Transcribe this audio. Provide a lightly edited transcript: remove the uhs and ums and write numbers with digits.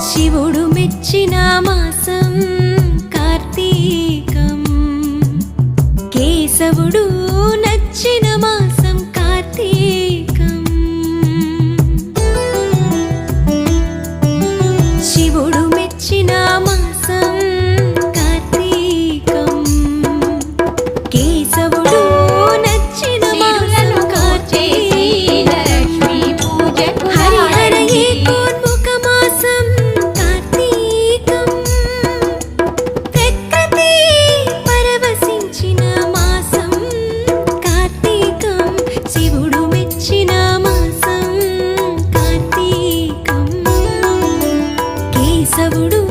శివుడు మెచ్చిన మాసం కార్తీకం, కేశవుడు నచ్చిన మాసం కార్తీకం. శివుడు మెచ్చిన మాసం కార్తీకం, కేశవుడు నచ్చిన మాసం కార్తీకం. హరిహర ఏకోన్ముఖ మాసం కార్తీకం, ప్రకృతి పరవశించిన మాసం కార్తీకం. శివుడు మెచ్చిన మాసం కార్తీకం, కేశవుడు